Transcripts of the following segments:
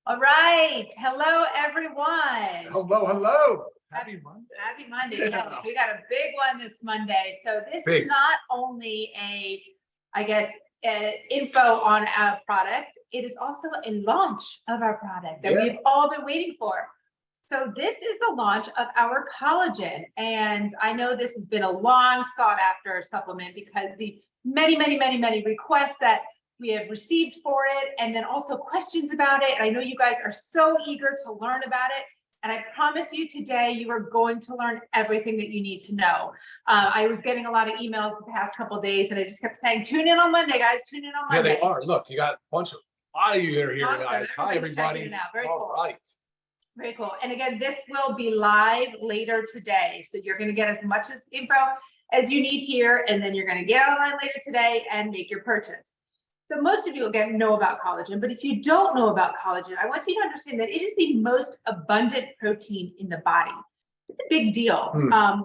All right. Hello, everyone. Hello, hello. Happy Monday. Happy Monday. Yeah. Yes, we got a big one this Monday. So this Big. is not only info on our product. It is also a launch of our product that we've all been waiting for. So this is the launch of our collagen. And I know this has been a long sought after supplement because the many requests that we have received for it, and then also questions about it. I know you guys are so eager to learn about it. And I promise you today, you are going to learn everything that you need to know. I was getting a lot of emails the past couple of days, and I just kept saying, tune in on Monday, guys, tune in on Monday. Yeah, they are. Look, you got a lot of you that are here, Awesome. guys. Hi, everybody. Very all cool. Right. Very cool. And again, this will be live later today. So you're going to get as much info as you need here, and then you're going to get online later today and make your purchase. So most of you again know about collagen, but if you don't know about collagen, I want you to understand that it is the most abundant protein in the body. It's a big deal.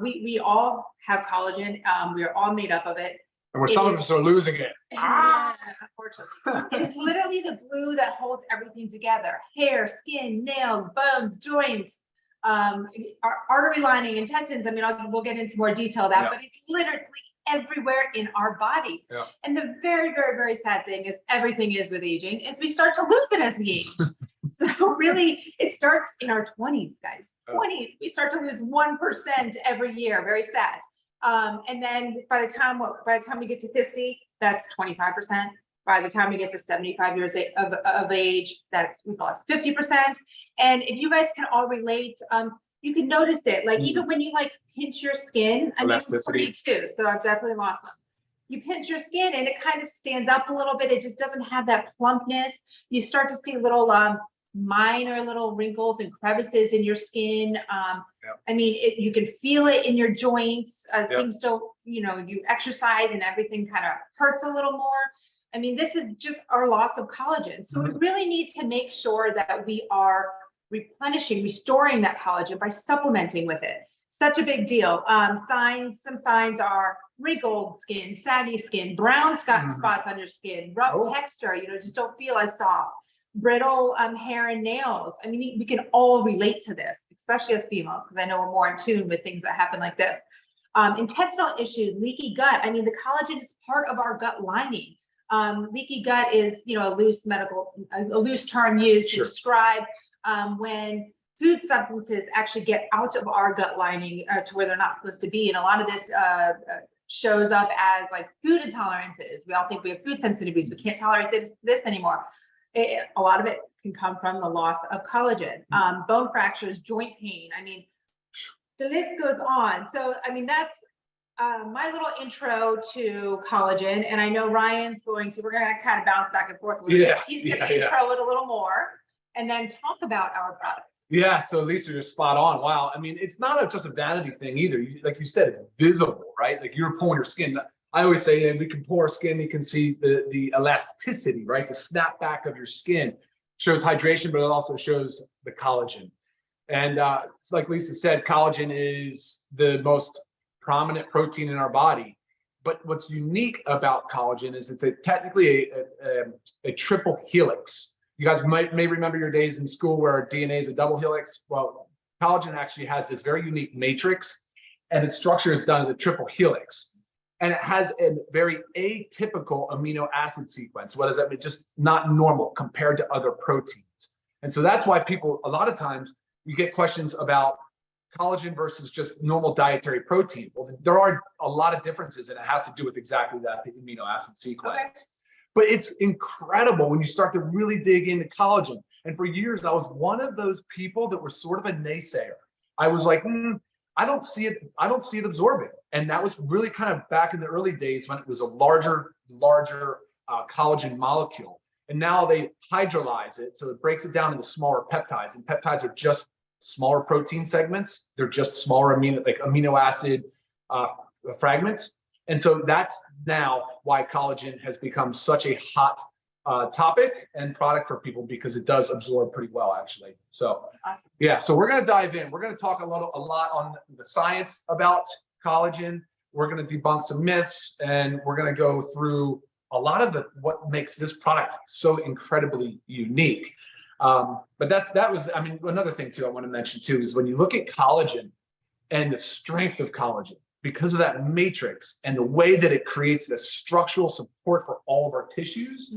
We all have collagen. We are all made up of it. And some of us are losing it. Yeah, unfortunately. It's literally the glue that holds everything together. Hair, skin, nails, bones, joints, our artery lining, intestines. I mean, we'll get into more detail of that, but it's literally everywhere in our body. And the very sad thing is everything is with aging is we start to lose it as we age. So really it starts in our 20s, guys. 20s, we start to lose 1% every year. Very sad. And then by the time we get to 50, that's 25%. By the time we get to 75 years of age, we call it 50%. And if you guys can all relate, you can notice it, like even when you like pinch your skin. I mean, for me too, so I've definitely lost some. You pinch your skin and it kind of stands up a little bit. It just doesn't have that plumpness. You start to see little minor little wrinkles and crevices in your skin. I mean, you can feel it in your joints. Things don't, you exercise and everything kind of hurts a little more. I mean, this is just our loss of collagen. So we really need to make sure that we are restoring that collagen by supplementing with it. Such a big deal. Some signs are wrinkled skin, saggy skin, brown spots on your skin, rough texture, just don't feel as soft, brittle hair and nails. I mean, we can all relate to this, especially as females, because I know we're more in tune with things that happen like this. Intestinal issues, leaky gut. I mean, the collagen is part of our gut lining. Leaky gut is, a loose term used to describe when food substances actually get out of our gut lining to where they're not supposed to be. And a lot of this shows up as like food intolerances. We all think we have food sensitivities. We can't tolerate this anymore. A lot of it can come from the loss of collagen. Bone fractures, joint pain. I mean, the list goes on. So, I mean, that's my little intro to collagen. And I know Ryan's we're going to kind of bounce back and forth with it. He's going to intro it a little more and then talk about our products. Yeah, so Lisa, you're spot on. Wow. I mean, it's not just a vanity thing either. Like you said, it's visible, right? Like you're pulling your skin. I always say, we can pull our skin, you can see the elasticity, right? The snapback of your skin shows hydration, but it also shows the collagen. And it's like Lisa said, collagen is the most prominent protein in our body. But what's unique about collagen is it's technically a triple helix. You guys may remember your days in school where DNA is a double helix. Well, collagen actually has this very unique matrix, and its structure is done as a triple helix. And it has a very atypical amino acid sequence. What does that mean? Just not normal compared to other proteins. And so that's why people, a lot of times, you get questions about collagen versus just normal dietary protein. Well, there are a lot of differences, and it has to do with exactly that, the amino acid sequence. Okay. But it's incredible when you start to really dig into collagen. And for years, I was one of those people that were sort of a naysayer. I was like, I don't see it absorbing. And that was really kind of back in the early days when it was a larger collagen molecule. And now they hydrolyze it, so it breaks it down into smaller peptides. And peptides are just smaller protein segments. They're just smaller amino acid fragments. And so that's now why collagen has become such a hot topic and product for people, because it does absorb pretty well, actually. So awesome. Yeah, so we're going to dive in. We're going to talk a lot on the science about collagen. We're going to debunk some myths, and we're going to go through a lot of what makes this product so incredibly unique. But that was, I mean, another thing too I want to mention too is when you look at collagen and the strength of collagen, because of that matrix and the way that it creates the structural support for all of our tissues.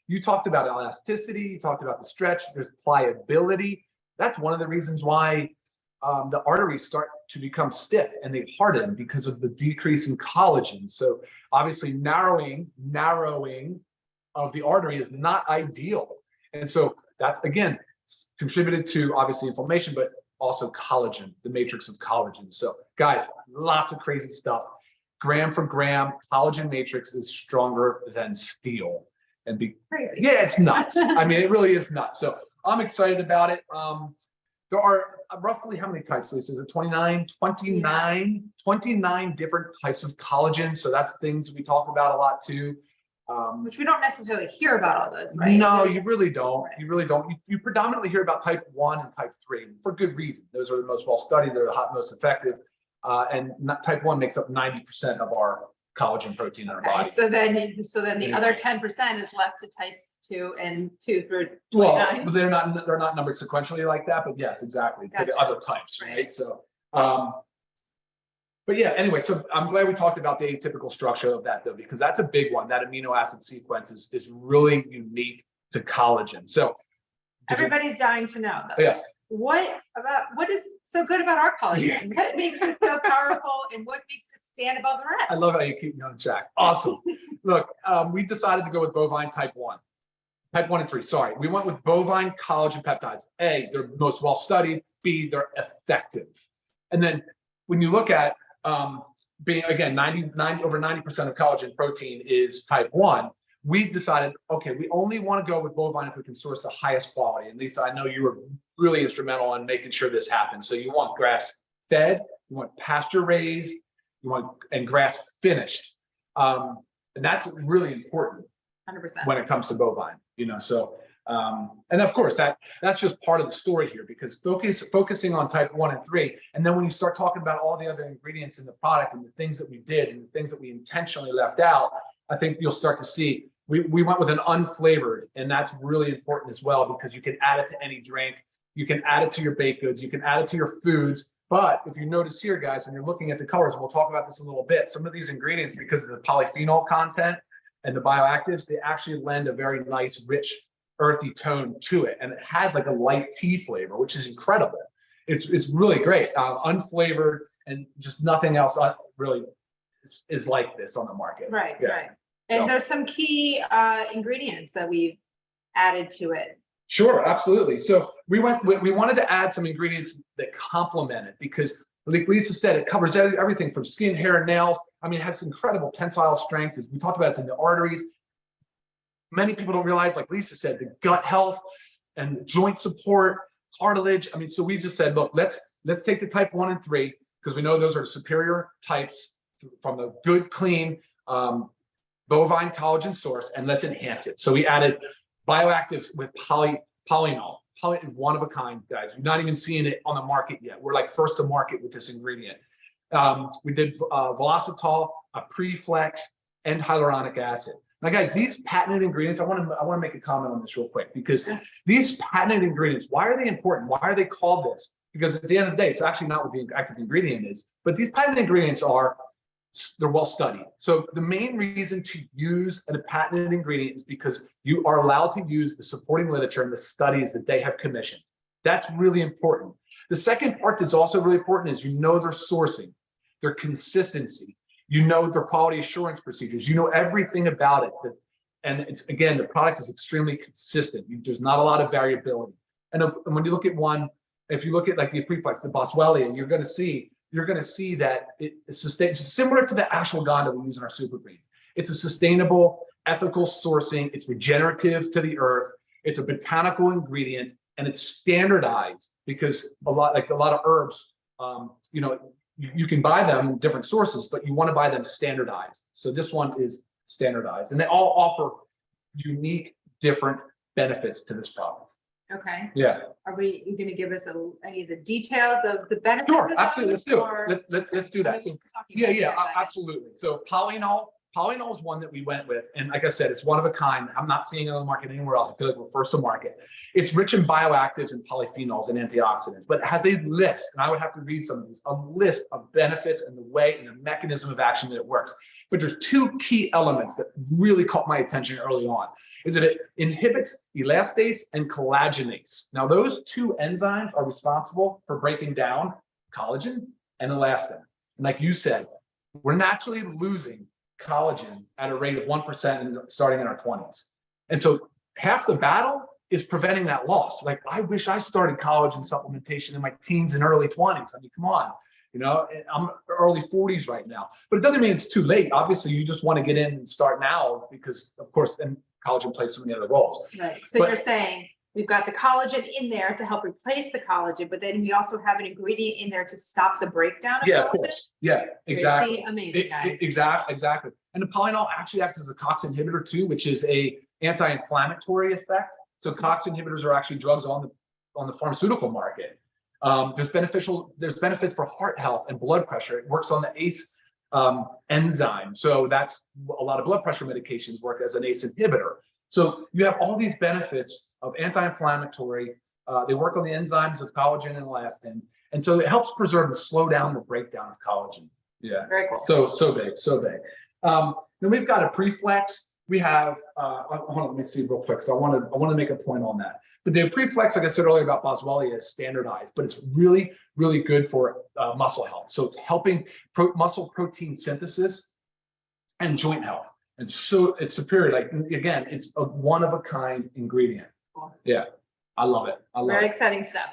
You talked about elasticity, you talked about the stretch, there's pliability. That's one of the reasons why the arteries start to become stiff and they harden because of the decrease in collagen. So obviously narrowing of the artery is not ideal. And so that's, again, contributed to obviously inflammation, but also collagen, the matrix of collagen. So guys, lots of crazy stuff. Gram for gram, collagen matrix is stronger than steel. And Crazy. Yeah, it's nuts. I mean, it really is nuts. So I'm excited about it. There are roughly how many types, Lisa? Is it 29? 29 different types of collagen. So that's things we talk about a lot too. Which we don't necessarily hear about all those, right? No, you really don't. You really don't. You predominantly hear about type 1 and type 3 for good reason. Those are the most well studied. They're the most effective. And type 1 makes up 90% of our collagen protein in our body. So then the other 10% is left to types 2 and 2 through 29. Well, they're not numbered sequentially like that, but yes, exactly. For the other types, right? So, but yeah, anyway, so I'm glad we talked about the atypical structure of that though, because that's a big one. That amino acid sequence is really unique to collagen. So everybody's dying to know though. Yeah. What is so good about our collagen? Yeah. What makes it so powerful and what makes it stand above the rest? I love how you keep me on track. Awesome. Look, we decided to go with bovine type 1 and 3. Sorry, we went with bovine collagen peptides. A, they're most well studied. B, they're effective. And then when you look at being, again, over 90% of collagen protein is type 1, we decided, okay, we only want to go with bovine if we can source the highest quality. And Lisa, I know you were really instrumental in making sure this happens. So you want grass fed, you want pasture raised, and grass finished. And that's really important 100%. when it comes to bovine, so, and of course that's just part of the story here, because focusing on type 1 and 3. And then when you start talking about all the other ingredients in the product and the things that we did and the things that we intentionally left out, I think you'll start to see we went with an unflavored, and that's really important as well, because you can add it to any drink, you can add it to your baked goods, you can add it to your foods. But if you notice here, guys, when you're looking at the colors, we'll talk about this a little bit, some of these ingredients, because of the polyphenol content and the bioactives, they actually lend a very nice, rich, earthy tone to it. And it has like a light tea flavor, which is incredible. It's really great, unflavored, and just nothing else really is like this on the market. Right, Yeah. right. And there's some key ingredients that we've added to it. Sure, absolutely. So we wanted to add some ingredients that complement it, because like Lisa said, it covers everything from skin, hair, and nails. I mean, it has incredible tensile strength. As we talked about, it's in the arteries. Many people don't realize, like Lisa said, the gut health and joint support, cartilage. I mean, so we just said, look, let's take the type 1 and 3, because we know those are superior types from the good, clean bovine collagen source, and let's enhance it. So we added bioactives with polyphenol. Poly is one of a kind, guys. We're not even seeing it on the market yet. We're like first to market with this ingredient. We did velocitol, a preflex, and hyaluronic acid. Now, guys, these patented ingredients, I want to make a comment on this real quick, because these patented ingredients, why are they important? Why are they called this? Because at the end of the day, it's actually not what the active ingredient is, but these patented ingredients they're well studied. So the main reason to use a patented ingredient is because you are allowed to use the supporting literature and the studies that they have commissioned. That's really important. The second part that's also really important is their sourcing, their consistency, their quality assurance procedures, everything about it. And it's, again, the product is extremely consistent. There's not a lot of variability. And when you look at one, if you look at like the preflex, the Boswellia, you're going to see that it's similar to the ashwagandha we use in our super greens. It's a sustainable, ethical sourcing. It's regenerative to the earth. It's a botanical ingredient, and it's standardized, because a lot of herbs, you can buy them in different sources, but you want to buy them standardized. So this one is standardized, and they all offer unique, different benefits to this product. Okay. Yeah. Are you going to give us any of the details of the benefits? Sure, absolutely. Let's do it. Let's do that. So, yeah, absolutely. So polyphenol Polynol is one that we went with. And like I said, it's one of a kind. I'm not seeing it on the market anywhere else. I feel like we're first to market. It's rich in bioactives and polyphenols and antioxidants, but it has a list, and I would have to read some of these, a list of benefits and the way and the mechanism of action that it works. But there's two key elements that really caught my attention early on, is that it inhibits elastase and collagenase. Now, those two enzymes are responsible for breaking down collagen and elastin. And like you said, we're naturally losing collagen at a rate of 1% and starting in our 20s. And so half the battle is preventing that loss. Like, I wish I started collagen supplementation in my teens and early 20s. I mean, come on, you know, I'm early 40s right now, but it doesn't mean it's too late. Obviously, you just want to get in and start now because, of course, then collagen plays so many other roles. Right. So you're saying we've got the collagen in there to help replace the collagen, but then we also have an ingredient in there to stop the breakdown of Yeah, collagen? of course. Yeah, exactly. Pretty amazing, guys. Exactly. And the polynol actually acts as a COX inhibitor too, which is a anti-inflammatory effect. So COX inhibitors are actually drugs on the pharmaceutical market. There's benefits for heart health and blood pressure. It works on the ACE enzyme. So that's a lot of blood pressure medications work as an ACE inhibitor. So you have all these benefits of anti-inflammatory. They work on the enzymes of collagen and elastin. And so it helps preserve and slow down the breakdown of collagen. Yeah. Very cool. So big. Then we've got a preflex. We have, hold on, let me see real quick, because I want to make a point on that. But the preflex, like I said earlier about Boswellia, is standardized, but it's really, really good for muscle health. So it's helping muscle protein synthesis and joint health. And so it's superior. Like, again, it's a one-of-a-kind ingredient. Cool. Yeah, I love it. Very exciting stuff.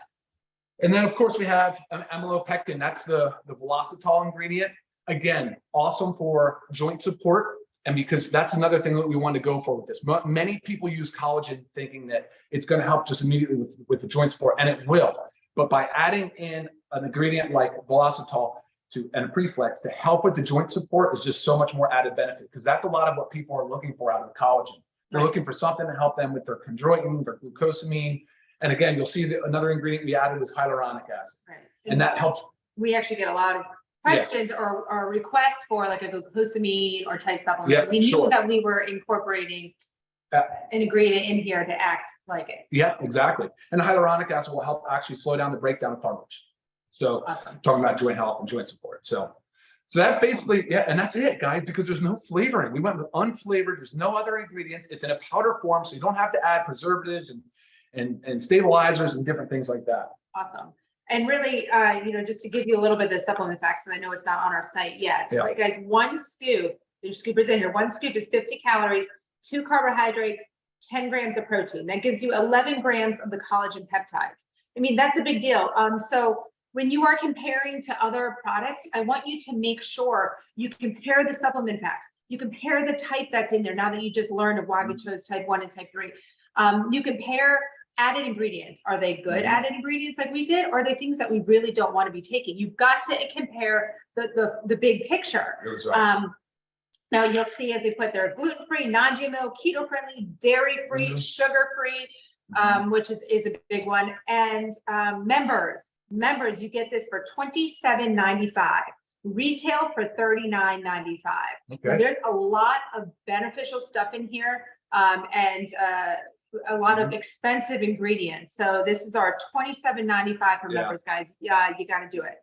And then, of course, we have an amylopectin. That's the velocitol ingredient. Again, awesome for joint support. And because that's another thing that we want to go for with this. Many people use collagen thinking that it's going to help just immediately with the joint support, and it will. But by adding in an ingredient like velocitol and a preflex to help with the joint support is just so much more added benefit, because that's a lot of what people are looking for out of the collagen. They're looking for something to help them with their chondroitin, their glucosamine. And again, you'll see that another ingredient we added was hyaluronic acid. Right. And that helps. We actually get a lot of questions or requests for like a glucosamine or type supplement. Yeah, we knew sure. that we were incorporating an ingredient in here to act like it. Yeah, exactly. And the hyaluronic acid will help actually slow down the breakdown of cartilage. So Awesome. Talking about joint health and joint support. So that basically, and that's it, guys, because there's no flavoring. We went with unflavored. There's no other ingredients. It's in a powder form, so you don't have to add preservatives and stabilizers and different things like that. Awesome. And really, just to give you a little bit of the supplement facts, and I know it's not on our site yet, right, guys? One scoop, your scoopers in here, one scoop is 50 calories, 2 carbohydrates, 10 grams of protein. That gives you 11 grams of the collagen peptides. I mean, that's a big deal. So when you are comparing to other products, I want you to make sure you compare the supplement facts. You compare the type that's in there now that you just learned of why we chose type 1 and type 3. You compare added ingredients. Are they good added ingredients like we did? Or are they things that we really don't want to be taking? You've got to compare the big picture. Right. Now you'll see as they put there, gluten-free, non-GMO, keto-friendly, dairy-free, sugar-free, which is a big one. And members, you get this for $27.95. Retail for $39.95. Okay. So there's a lot of beneficial stuff in here. And a lot of expensive ingredients. So this is our $27.95 for members, guys. Yeah, you got to do it.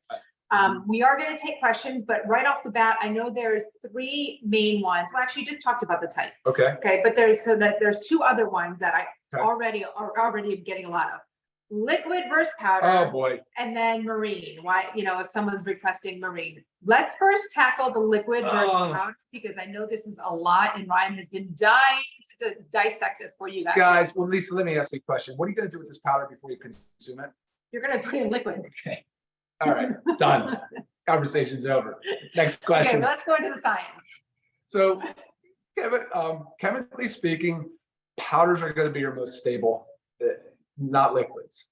We are going to take questions, but right off the bat, I know there's 3 main ones. Well, actually, you just talked about the type. Okay, but there's 2 other ones that I already getting a lot of. Liquid versus powder. Oh boy. And then marine. Why, if someone's requesting marine. Let's first tackle the liquid versus powder, because I know this is a lot and Ryan has been dying to dissect this for you guys. Guys, well, Lisa, let me ask you a question. What are you going to do with this powder before you consume it? You're going to put it in liquid. Okay. All right. Done. Conversation's over. Next question. Okay, let's go into the science. So, chemically speaking, powders are going to be your most stable, not liquids.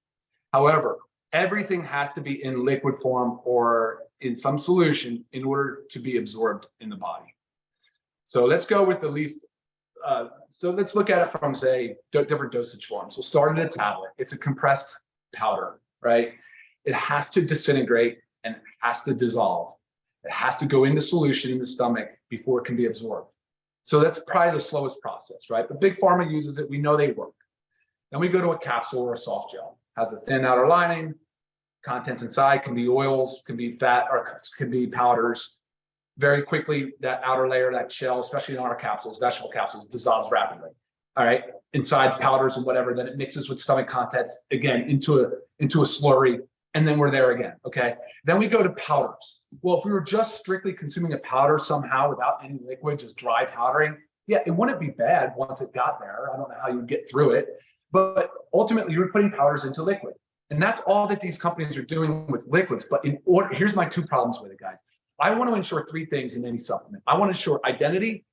However, everything has to be in liquid form or in some solution in order to be absorbed in the body. So let's go with the least, so let's look at it from, say, different dosage forms. We'll start at a tablet. It's a compressed powder, right? It has to disintegrate and it has to dissolve. It has to go into solution in the stomach before it can be absorbed. So that's probably the slowest process, right? But big pharma uses it. We know they work. Then we go to a capsule or a soft gel. Has a thin outer lining. Contents inside can be oils, can be fat, or can be powders. Very quickly, that outer layer, that shell, especially in our capsules, vegetable capsules, dissolves rapidly. All right, inside powders and whatever, then it mixes with stomach contents again into a slurry, and then we're there again. Okay, then we go to powders. Well, if we were just strictly consuming a powder somehow without any liquid, just dry powdering, yeah, it wouldn't be bad once it got there. I don't know how you would get through it, but ultimately you're putting powders into liquid, and that's all that these companies are doing with liquids. But in order, here's my 2 problems with it, guys. I want to ensure 3 things in any supplement. I want to ensure identity,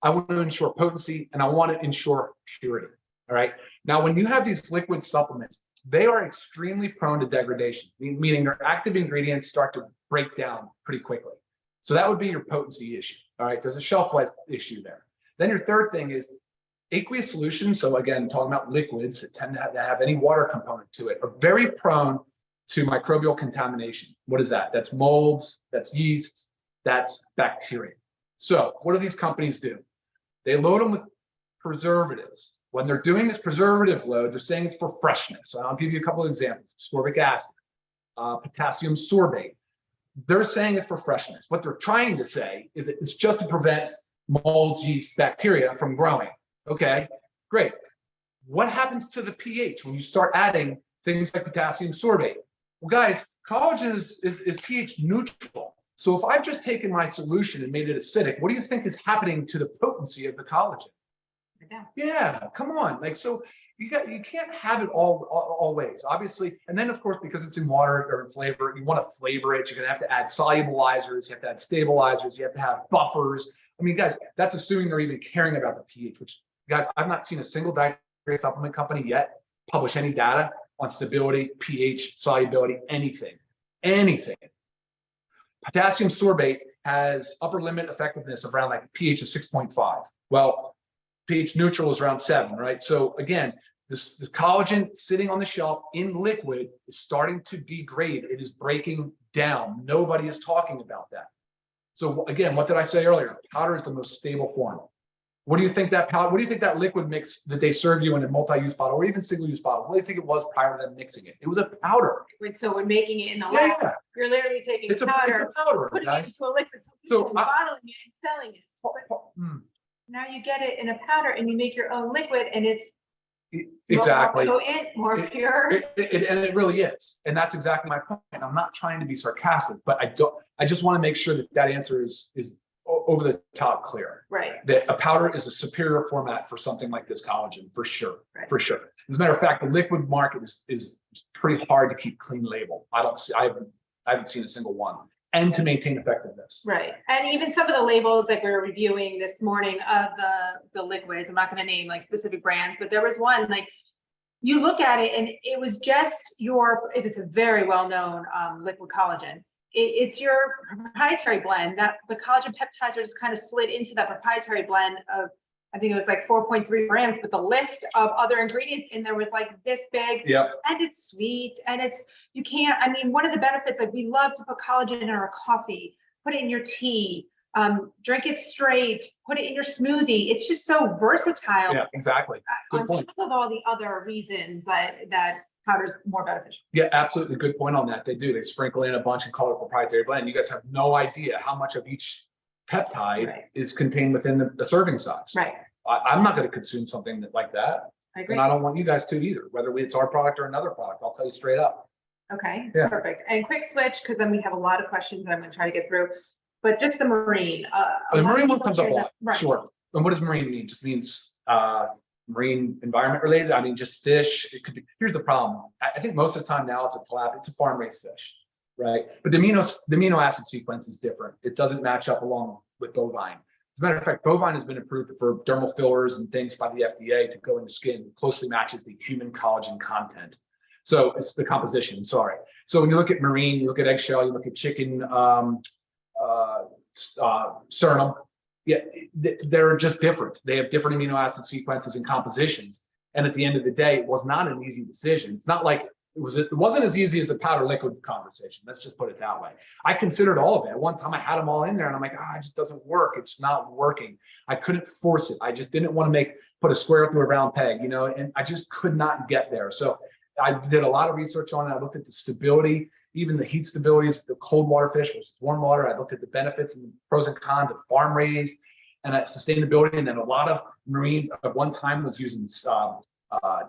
I want to ensure potency, and I want to ensure purity. All right. Now, when you have these liquid supplements, they are extremely prone to degradation, meaning their active ingredients start to break down pretty quickly. So that would be your potency issue. All right. There's a shelf life issue there. Then your third thing is aqueous solutions. So again, talking about liquids that tend to have any water component to it, are very prone to microbial contamination. What is that? That's molds, that's yeasts, that's bacteria. So what do these companies do? They load them with preservatives. When they're doing this preservative load, they're saying it's for freshness. So I'll give you a couple of examples. Ascorbic acid, potassium sorbate. They're saying it's for freshness. What they're trying to say is that it's just to prevent molds, yeast, bacteria from growing. Okay, great. What happens to the pH when you start adding things like potassium sorbate? Well, guys, collagen is pH neutral. So if I've just taken my solution and made it acidic, what do you think is happening to the potency of the collagen? Yeah, come on. Like, so you can't have it all ways, obviously. And then of course, because it's in water or in flavor, you want to flavor it. You're going to have to add solubilizers. You have to add stabilizers. You have to have buffers. I mean, guys, that's assuming they're even caring about the pH, which, guys, I've not seen a single dietary supplement company yet publish any data on stability, pH, solubility, anything. Potassium sorbate has upper limit effectiveness of around like pH of 6.5. Well, pH neutral is around 7, right? So again, this collagen sitting on the shelf in liquid is starting to degrade. It is breaking down. Nobody is talking about that. So again, what did I say earlier? Powder is the most stable form. What do you think that powder? What do you think that liquid mix that they serve you in a multi-use bottle or even single-use bottle? What do you think it was prior to them mixing it? It was a powder. So when making it in the lab, Yeah. you're literally taking It's powder, a powder, putting guys. it into a liquid, bottling it and selling it. Now you get it in a powder and you make your own liquid, and it's exactly more potent, more pure. And it really is, and that's exactly my point. I'm not trying to be sarcastic, but I just want to make sure that that answer is over the top clear. Right. That a powder is a superior format for something like this collagen, for sure. Right. For sure. As a matter of fact, the liquid market is pretty hard to keep clean label. I haven't seen a single one. And to maintain effectiveness. Right. And even some of the labels that we were reviewing this morning of the liquids, I'm not going to name like specific brands, but there was one, like, you look at it and it was just if it's a very well-known liquid collagen, it's your proprietary blend that the collagen peptides are just kind of slid into that proprietary blend of, I think it was like 4.3 grams, but the list of other ingredients in there was like this big. Yep. And it's sweet, and I mean, one of the benefits, like, we love to put collagen in our coffee, put it in your tea, drink it straight, put it in your smoothie. It's just so versatile. Yeah, exactly. Good On point. top of all the other reasons that powder's more beneficial. Yeah, absolutely. Good point on that. They do. They sprinkle in a bunch and call it proprietary blend. You guys have no idea how much of each peptide is contained within the serving size. Right. I'm not going to consume something like that. I agree. And I don't want you guys to either, whether it's our product or another product. I'll tell you straight up. Okay, Yeah. perfect. And quick switch, because then we have a lot of questions that I'm going to try to get through. But just the marine. The marine one comes up a lot. Right. Sure. And what does marine mean? Just means marine environment related. I mean, just fish. It could be. Here's the problem. I think most of the time now it's a farm-raised fish, right? But the amino acid sequence is different. It doesn't match up along with bovine. As a matter of fact, bovine has been approved for dermal fillers and things by the FDA to go in the skin. Closely matches the human collagen content. So it's the composition. Sorry. So when you look at marine, you look at eggshell, you look at chicken, sternum. Yeah, they're just different. They have different amino acid sequences and compositions. And at the end of the day, it was not an easy decision. It's not like it wasn't as easy as the powder liquid conversation. Let's just put it that way. I considered all of it. At one time I had them all in there and I'm like, it just doesn't work. It's not working. I couldn't force it. I just didn't want to put a square through a round peg, and I just could not get there. So I did a lot of research on it. I looked at the stability, even the heat stabilities, the cold water fish versus warm water. I looked at the benefits and the pros and cons of farm raised and sustainability. And then a lot of marine at one time was using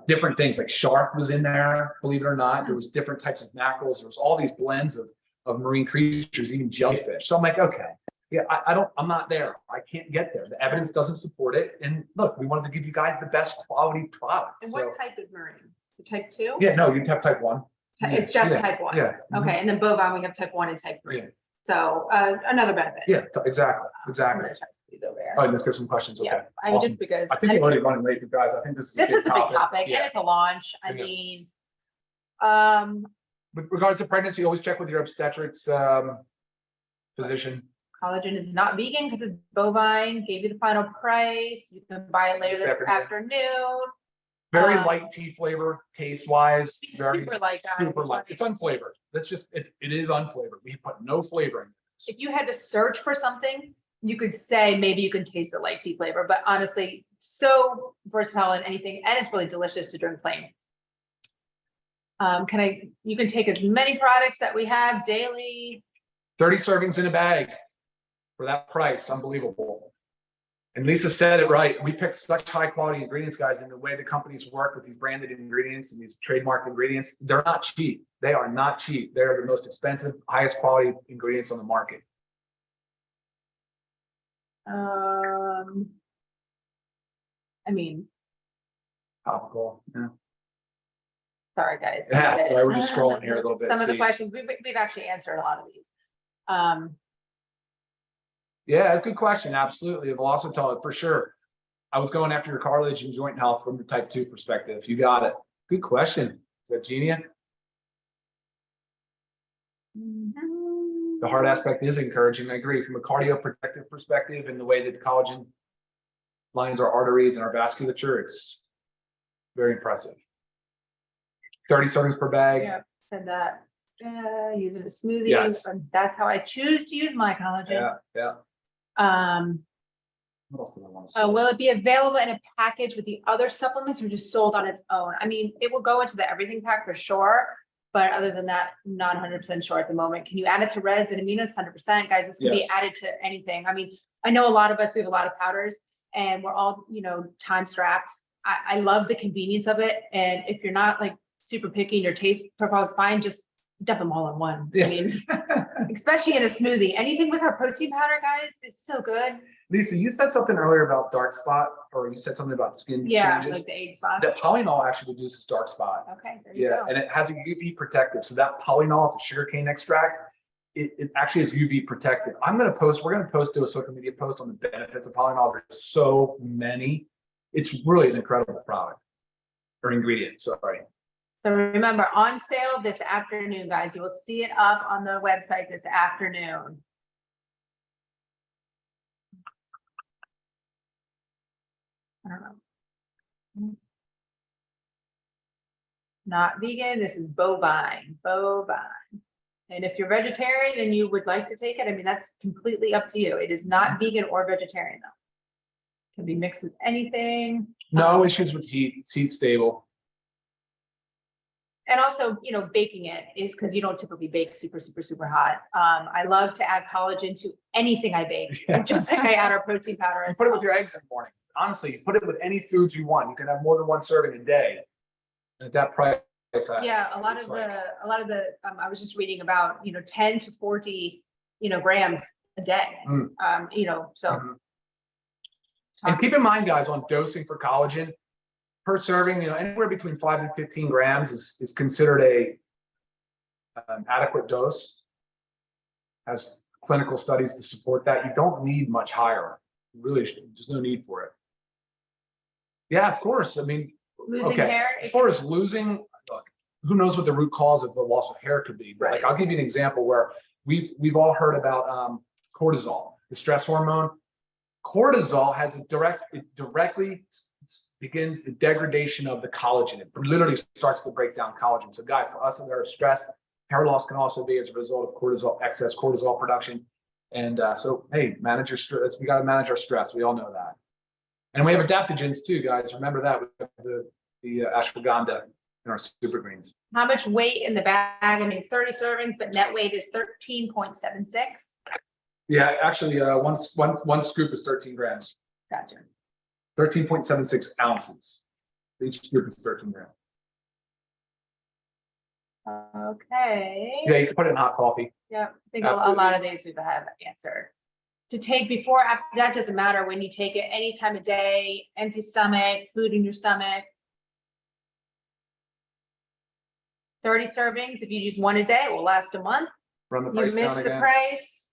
different things, like shark was in there, believe it or not. There was different types of mackerels. There was all these blends of marine creatures, even jellyfish. So I'm like, okay, yeah, I'm not there. I can't get there. The evidence doesn't support it. And look, we wanted to give you guys the best quality product. And what type is marine? Is it type 2? Yeah, no, you have type 1. It's just type 1. Yeah. Okay, and then bovine, we have type 1 and type 3. Yeah. So another benefit. Yeah, exactly. I'm gonna try to squeeze over there. All right, let's get some questions. Okay. Yeah, I mean, Awesome. just because. I think we're already running late, you guys. I think this is This was a big topic, Yeah. and it's a launch. I Yeah. mean, With regards to pregnancy, always check with your obstetrics physician. collagen is not vegan because it's bovine. Gave you the final price. You can buy it later This this afternoon. Very light tea flavor, taste wise. Very Super light, guys. super light. It's unflavored. That's just it is unflavored. We put no flavoring. If you had to search for something, you could say maybe you can taste the light tea flavor, but honestly, so versatile in anything, and it's really delicious to drink plain. You can take as many products that we have daily. 30 servings in a bag for that price. Unbelievable. And Lisa said it right. We picked such high quality ingredients, guys, and the way the companies work with these branded ingredients and these trademarked ingredients, they're not cheap. They are not cheap. They're the most expensive, highest quality ingredients on the market. I mean, Topical. Yeah. sorry, guys. Yeah, sorry, we're just scrolling here a little bit. Some of the See. questions, we've actually answered a lot of these. Yeah, good question. Absolutely. Velocitol, for sure. I was going after your cartilage and joint health from the type 2 perspective. You got it. Good question. Is that Genia? The heart aspect is encouraging. I agree. From a cardioprotective perspective and the way that the collagen lines our arteries and our vasculature, it's very impressive. 30 servings per bag. Yeah, said that. Using a smoothie. Yes. And that's how I choose to use my collagen. Yeah. What else do I want to say? Will it be available in a package with the other supplements or just sold on its own? I mean, it will go into the everything pack for sure. But other than that, not 100% sure at the moment. Can you add it to reds and aminos? 100%, guys. This can be Yes. added to anything. I mean, I know a lot of us, we have a lot of powders and we're all, time strapped. I love the convenience of it. And if you're not like super picky and your taste profile is fine, just dump them all in one. Yeah. I mean, especially in a smoothie, anything with our protein powder, guys, it's so good. Lisa, you said something earlier about dark spot, or you said something about skin Yeah, changes. like the age spot. That polyol actually reduces dark spot. Okay, there you Yeah, go. and it has a UV protective. So that polyol, the sugarcane extract, it actually is UV protective. We're going to do a social media post on the benefits of polyol. There's so many. It's really an incredible product or ingredient. Sorry. So remember, on sale this afternoon, guys. You will see it up on the website this afternoon. I don't know. Not vegan, this is bovine. And if you're vegetarian and you would like to take it, I mean, that's completely up to you. It is not vegan or vegetarian though. Can be mixed with anything. No issues with heat. It's heat stable. And also, baking it is because you don't typically bake super, super, super hot. I love to add collagen to anything I bake, Yeah. just like I add our protein powder. You as put it well. with your eggs in the morning. Honestly, you put it with any foods you want. You can have more than one serving a day. At that price. Yeah, a lot of the, I was just reading about, 10 to 40, grams a day. So. Mhm. And keep in mind, guys, on dosing for collagen, per serving, anywhere between 5 and 15 grams is considered an adequate dose. Has clinical studies to support that. You don't need much higher. Really, there's no need for it. Yeah, of course. I mean, Losing okay. hair. As far as losing, look, who knows what the root cause of the loss of hair could be? But Right. like, I'll give you an example where we've all heard about cortisol, the stress hormone. Cortisol has it directly begins the degradation of the collagen. It literally starts to break down collagen. So guys, for us that are stressed, hair loss can also be as a result of cortisol, excess cortisol production. And so, hey, manage your stress. We got to manage our stress. We all know that. And we have adaptogens too, guys. Remember that. We have the ashwagandha in our super greens. How much weight in the bag? I mean, it's 30 servings, but net weight is 13.76. Yeah, actually, one scoop is 13 grams. Gotcha. 13.76 ounces. Each scoop is 13 grams. Okay. Yeah, you can put it in hot coffee. Yeah, I think Absolutely. a lot of these we've had answered. To take before, after, that doesn't matter when you take it, any time of day, empty stomach, food in your stomach. 30 servings, if you use one a day, it will last a month. Run the You price missed down the again. price.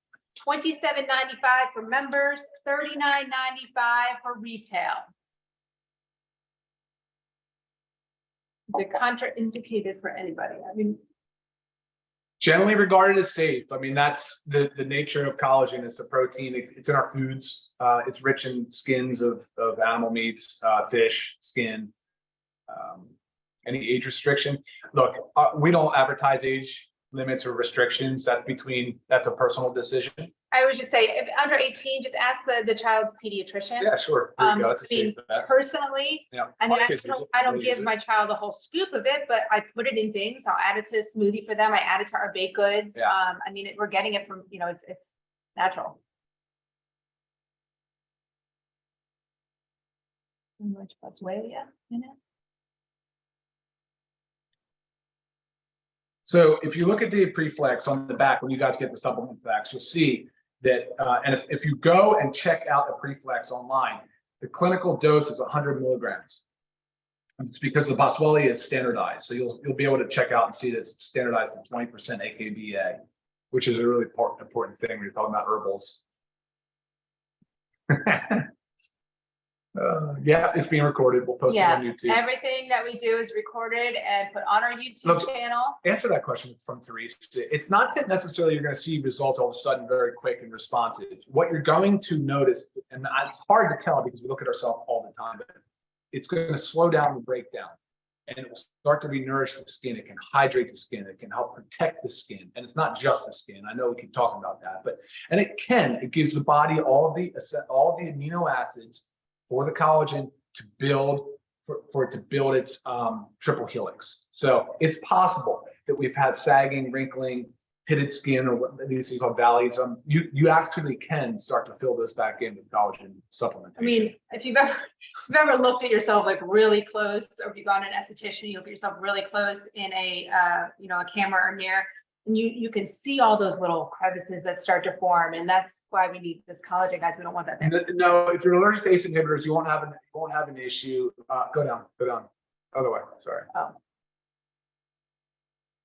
$27.95 for members, $39.95 for retail. The contraindicated for anybody. I mean, Generally regarded as safe. I mean, that's the nature of collagen. It's a protein. It's in our foods. It's rich in skins of animal meats, fish, skin. Any age restriction? Look, we don't advertise age limits or restrictions. That's a personal decision. I would just say, if under 18, just ask the child's pediatrician. Yeah, sure. There you go. That's a safe bet. Personally, Yeah. I mean, Okay, I don't give my child a whole scoop of it, but I put it in things. I'll add it to a smoothie for them. I add it to our baked goods. Yeah. I mean, we're getting it from, it's natural. Much plus whey, in it. So if you look at the preflex on the back, when you guys get the supplement packs, you'll see that, and if you go and check out the preflex online, the clinical dose is 100 milligrams. And it's because the Boswellia is standardized. So you'll be able to check out and see that it's standardized at 20% AKBA, which is a really important thing when you're talking about herbals. Yeah, it's being recorded. We'll post it on YouTube. Everything that we do is recorded and put on our YouTube channel. Answer that question from Therese. It's not that necessarily you're going to see results all of a sudden very quick and responsive. What you're going to notice, and it's hard to tell because we look at ourselves all the time, but it's going to slow down the breakdown and it will start to re-nourish the skin. It can hydrate the skin. It can help protect the skin. And it's not just the skin. I know we keep talking about that, and it gives the body all the amino acids for the collagen to build, for it to build its triple helix. So it's possible that we've had sagging, wrinkling, pitted skin, or what these things called valleys. You actually can start to fill those back in with collagen supplementation. I mean, if you've ever looked at yourself like really close, or if you've gone to an esthetician, you look at yourself really close in a camera or mirror, and you can see all those little crevices that start to form, and that's why we need this collagen, guys. We don't want that there. No, if you're allergic to ACE inhibitors, you won't have an issue. Go down. Other way. Sorry. Oh,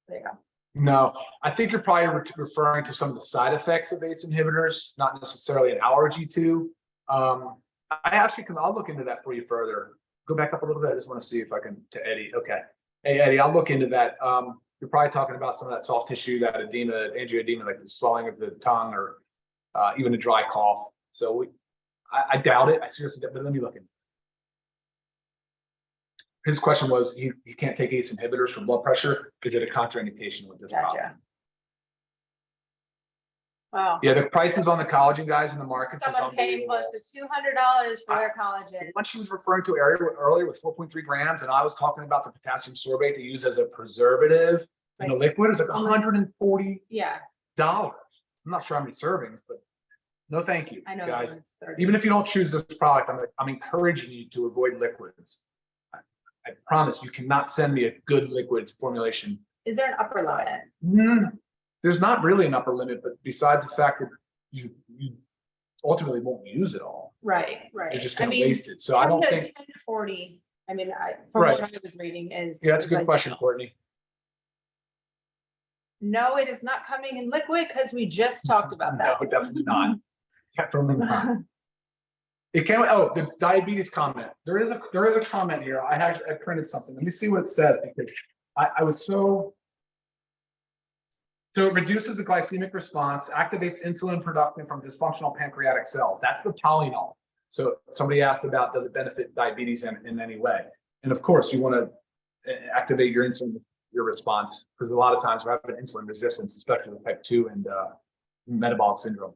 there you go. No, I think you're probably referring to some of the side effects of ACE inhibitors, not necessarily an allergy to. I'll look into that for you further. Go back up a little bit. I just want to see if I can, to Eddie. Okay. Hey, Eddie, I'll look into that. You're probably talking about some of that soft tissue, that edema, angioedema, like the swelling of the tongue, or even a dry cough. So I doubt it. I seriously doubt it, but let me look into it. His question was, he can't take ACE inhibitors for blood pressure. Is it a contraindication with this problem? Wow. Yeah, the prices on the collagen, guys, in the markets is Someone paying unbelievable. close to $200 for their collagen. The one she was referring to earlier with 4.3 grams, and I was talking about the potassium sorbate to use as a preservative in the liquid, is like $140. Yeah. I'm not sure how many servings, but no, thank you, I know, guys. it's 30. Even if you don't choose this product, I'm encouraging you to avoid liquids. I promise you cannot send me a good liquids formulation. Is there an upper limit? There's not really an upper limit, but besides the fact that you ultimately won't use it all. Right. You're just going to waste it. So I don't think 10 to 40. I mean, from what I was reading is. Yeah, that's a good question, Courtney. No, it is not coming in liquid because we just talked about that. No, definitely not. Definitely not. It came. Oh, the diabetes comment. There is a comment here. I printed something. Let me see what it says, because I was so. So it reduces the glycemic response, activates insulin production from dysfunctional pancreatic cells. That's the polynol. So somebody asked about, does it benefit diabetes in any way? And of course, you want to activate your insulin, your response, because a lot of times we're having insulin resistance, especially with type 2 and metabolic syndrome.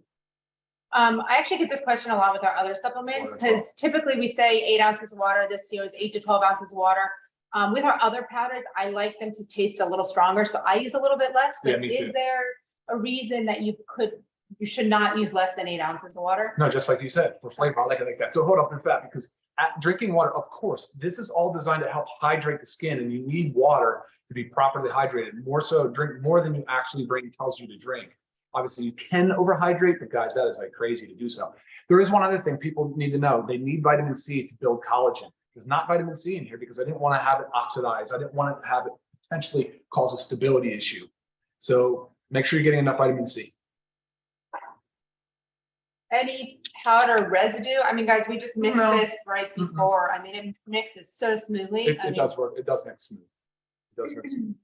I actually get this question a lot with our other supplements, because typically we say 8 ounces of water. This year is 8 to 12 ounces of water. With our other powders, I like them to taste a little stronger, so I use a little bit less. But is there a reason that you should not use less than 8 ounces of water? No, just like you said, for flavor, I like it like that. So hold up with that, because drinking water, of course, this is all designed to help hydrate the skin, and you need water to be properly hydrated. More so, drink more than you actually brain tells you to drink. Obviously, you can overhydrate, but guys, that is like crazy to do so. There is one other thing people need to know. They need vitamin C to build collagen. There's not vitamin C in here because I didn't want to have it oxidize. I didn't want to have it potentially cause a stability issue. So make sure you're getting enough vitamin C. Any powder residue? I mean, guys, we just mixed this right before. I mean, it mixes so smoothly. It does work. It does mix smooth. It does mix smooth.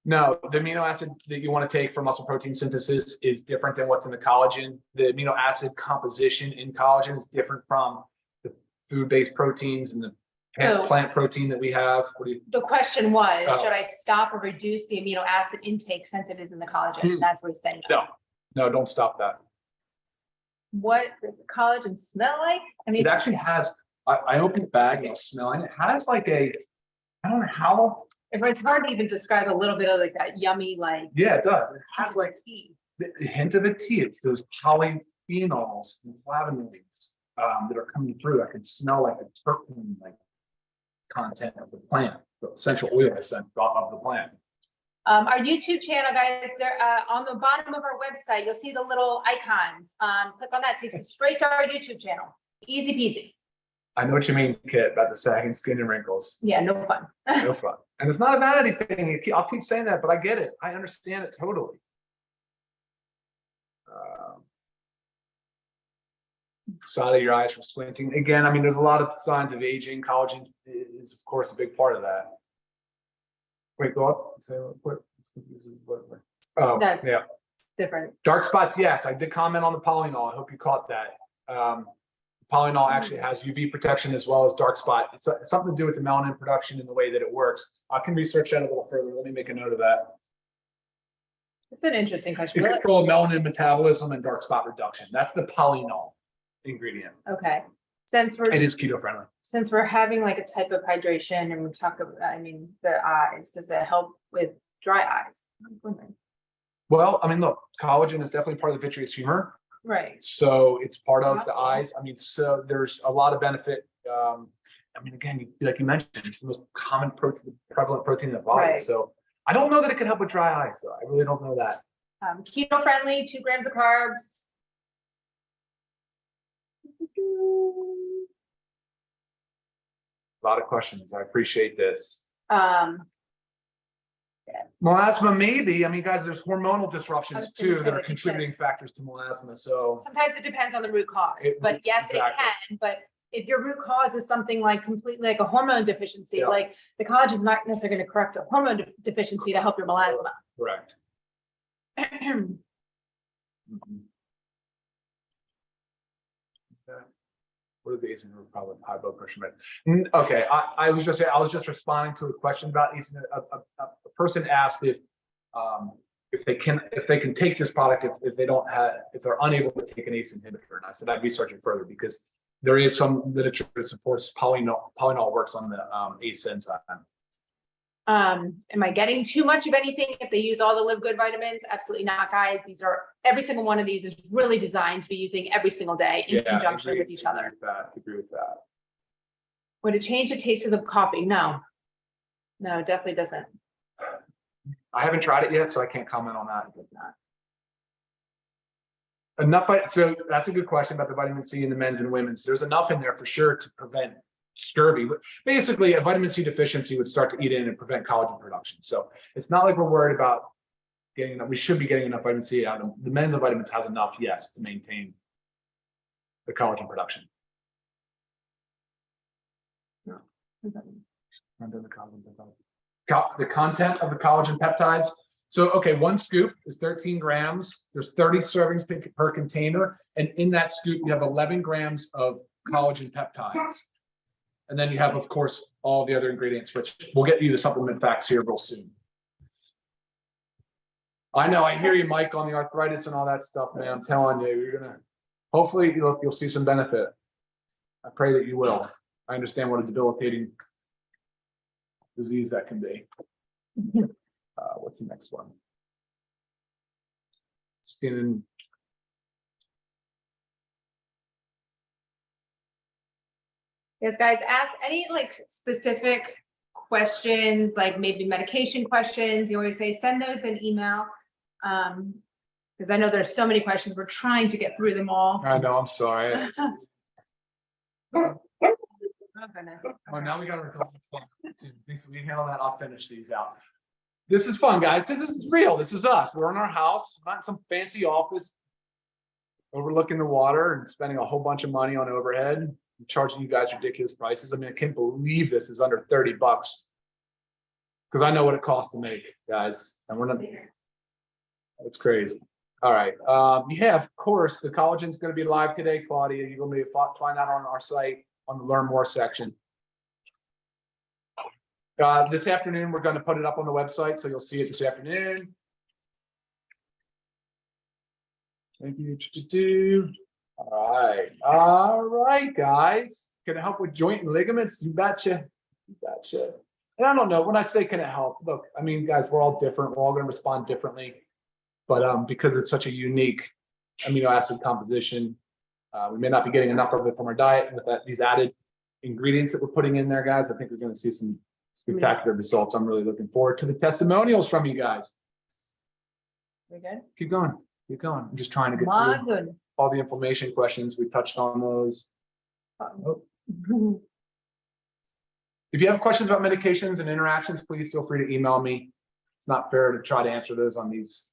No, the amino acid that you want to take for muscle protein synthesis is different than what's in the collagen. The amino acid composition in collagen is different from the food-based proteins and the plant protein that we have. The question was, should I stop or reduce the amino acid intake since it is in the collagen? That's what he's saying. No, don't stop that. What does the collagen smell like? I mean, it actually has, I opened the bag and I was smelling it. It has like I don't know how. It's hard to even describe a little bit of like that yummy, like. Yeah, it does. It has like a hint of a tea. It's those polyphenols and flavonoids that are coming through. I can smell like a terpene like content of the plant, the essential oil scent of the plant. Our YouTube channel, guys, there on the bottom of our website, you'll see the little icons. Click on that, takes you straight to our YouTube channel. Easy peasy. I know what you mean, Kit, about the sagging skin and wrinkles. Yeah, no fun. No fun. And it's not a vanity thing. I'll keep saying that, but I get it. I understand it totally. Side of your eyes from squinting. Again, I mean, there's a lot of signs of aging. Collagen is, of course, a big part of that. Wait, go up. Say what? Oh, that's yeah. Different. Dark spots, yes. I did comment on the polynol. I hope you caught that. Polynol actually has UV protection as well as dark spot. It's something to do with the melanin production and the way that it works. I can research that a little further. Let me make a note of that. It's an interesting question. You control melanin metabolism and dark spot reduction. That's the polynol ingredient. Okay. It is keto friendly. Since we're having like a type of hydration and we talk about, I mean, the eyes, does it help with dry eyes? Well, I mean, look, collagen is definitely part of the vitreous humor. Right. So it's part of the eyes. I mean, so there's a lot of benefit. I mean, again, like you mentioned, it's the most common protein, prevalent protein in the body. Right. So I don't know that it can help with dry eyes, though. I really don't know that. Keto friendly, 2 grams of carbs. A lot of questions. I appreciate this. Melasma, maybe. I mean, guys, there's hormonal disruptions too that are contributing factors to melasma. So sometimes it depends on the root cause, but yes, it can. But if your root cause is something like completely like a hormone deficiency, like the collagen is not necessarily going to correct a hormone deficiency to help your melasma. Correct. What is the ACE inhibitor problem? High blood pressure. Okay, I was just responding to a question about ACE. A person asked if they can take this product if they're unable to take an ACE inhibitor, and I said I'd research it further because there is some literature that supports polynol works on the ACE enzyme. Am I getting too much of anything if they use all the Livegood vitamins? Absolutely not, guys. Every single one of these is really designed to be using every single day in conjunction with each other. Agree with that. Would it change the taste of the coffee? No, it definitely doesn't. I haven't tried it yet, so I can't comment on that. It does not. So that's a good question about the vitamin C in the men's and women's. There's enough in there for sure to prevent scurvy. Basically, a vitamin C deficiency would start to eat in and prevent collagen production. So it's not like we're worried about getting enough. We should be getting enough vitamin C out of them. The men's and vitamins has enough, yes, to maintain the collagen production. The content of the collagen peptides. So, okay, one scoop is 13 grams. There's 30 servings per container. And in that scoop, you have 11 grams of collagen peptides. And then you have, of course, all the other ingredients, which we'll get you the supplement facts here real soon. I know, I hear you, Mike, on the arthritis and all that stuff, man. I'm telling you, you're gonna, hopefully you'll see some benefit. I pray that you will. I understand what a debilitating disease that can be. What's the next one? Skin. Yes, guys, ask any like specific questions, like maybe medication questions. You always say, send those in email. Because I know there's so many questions. We're trying to get through them all. I know, I'm sorry. Oh, goodness. Oh, now we got to we handle that. I'll finish these out. This is fun, guys, because this is real. This is us. We're in our house, not in some fancy office overlooking the water and spending a whole bunch of money on overhead and charging you guys ridiculous prices. I mean, I can't believe this is under 30 bucks because I know what it costs to make, guys. And we're not, it's crazy. All right. Yeah, of course, the collagen is going to be live today, Claudia. You're going to find out on our site on the Learn More section. This afternoon, we're going to put it up on the website, so you'll see it this afternoon. Thank you. All right, guys. Can it help with joint and ligaments? You betcha. You betcha. And I don't know, when I say can it help, look, I mean, guys, we're all different. We're all going to respond differently. But because it's such a unique amino acid composition, we may not be getting enough of it from our diet. And with these added ingredients that we're putting in there, guys, I think we're going to see some spectacular results. I'm really looking forward to the testimonials from you guys. We good? Keep going. Keep going. I'm just trying to get My through goodness. all the inflammation questions. We touched on those. Oh. If you have questions about medications and interactions, please feel free to email me. It's not fair to try to answer those on these.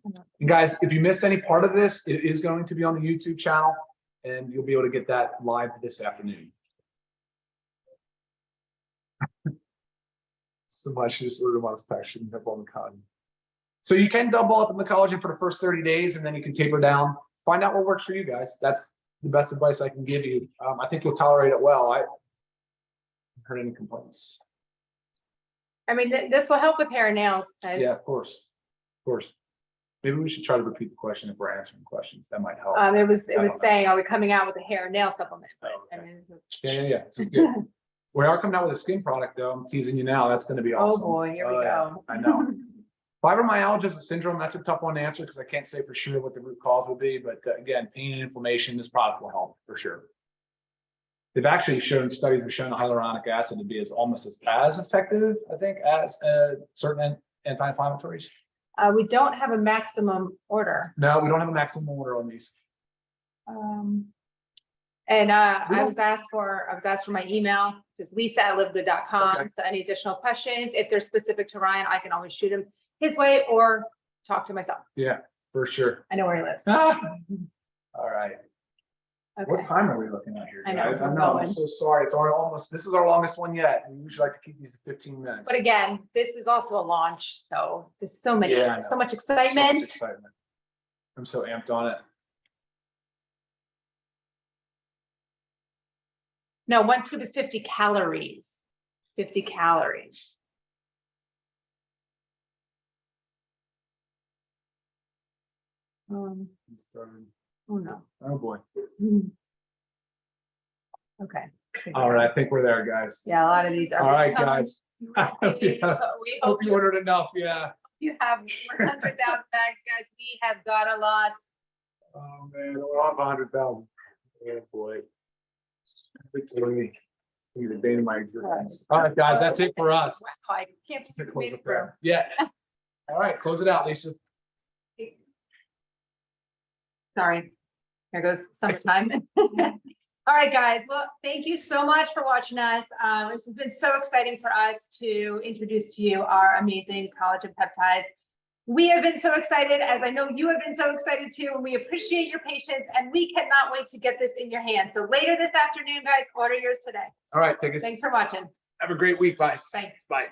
And guys, if you missed any part of this, it is going to be on the YouTube channel, and you'll be able to get that live this afternoon. So much just order my passion up on the cotton. So you can double up in the collagen for the first 30 days, and then you can taper down. Find out what works for you guys. That's the best advice I can give you. I think you'll tolerate it well. I haven't heard any complaints. I mean, this will help with hair and nails, guys. Yeah, of course. Of course. Maybe we should try to repeat the question if we're answering questions. That might help. It was saying, are we coming out with a hair and nail supplement? But, Oh, okay. I mean, Yeah. So good. We are coming out with a skin product, though. I'm teasing you now. That's going to be awesome. Oh boy, here we go. I know. Fibromyalgia syndrome, that's a tough one to answer because I can't say for sure what the root cause would be. But again, pain and inflammation, this product will help for sure. They've actually shown, studies have shown the hyaluronic acid to be almost as effective, I think, as certain anti-inflammatories. We don't have a maximum order. No, we don't have a maximum order on these. I was asked for my email, just lisa@livegood.com. Okay. So any additional questions, if they're specific to Ryan, I can always shoot him his way or talk to myself. Yeah, for sure. I know where he lives. All right. Okay. What time are we looking at here, I know, guys? I we're know, I'm going. so sorry. It's almost, this is our longest one yet. We usually like to keep these at 15 minutes. But again, this is also a launch, so just so many, Yeah, I know. so much So much excitement. excitement. I'm so amped on it. No, one scoop is 50 calories. 50 calories. Oh no. Oh, boy. Okay. All right, I think we're there, guys. Yeah, a lot of these are. All right, coming. guys. We Yeah. we Hope hope you ordered enough, yeah. you have 100,000 bags, guys. We have got a lot. Oh, man, we're on 100,000. Oh, boy. It's really the bane of my existence. All right, guys, that's it for us. Wow, I can't Just to believe close we up made it through. there. Yeah. All right, close it out, Lisa. Sorry, here goes summertime. All right, guys. Well, thank you so much for watching us. This has been so exciting for us to introduce to you our amazing collagen peptides. We have been so excited, as I know you have been so excited too, and we appreciate your patience, and we cannot wait to get this in your hands. So later this afternoon, guys, order yours today. All right, take us. Thanks for watching. Have a great week. Bye. Thanks. Bye.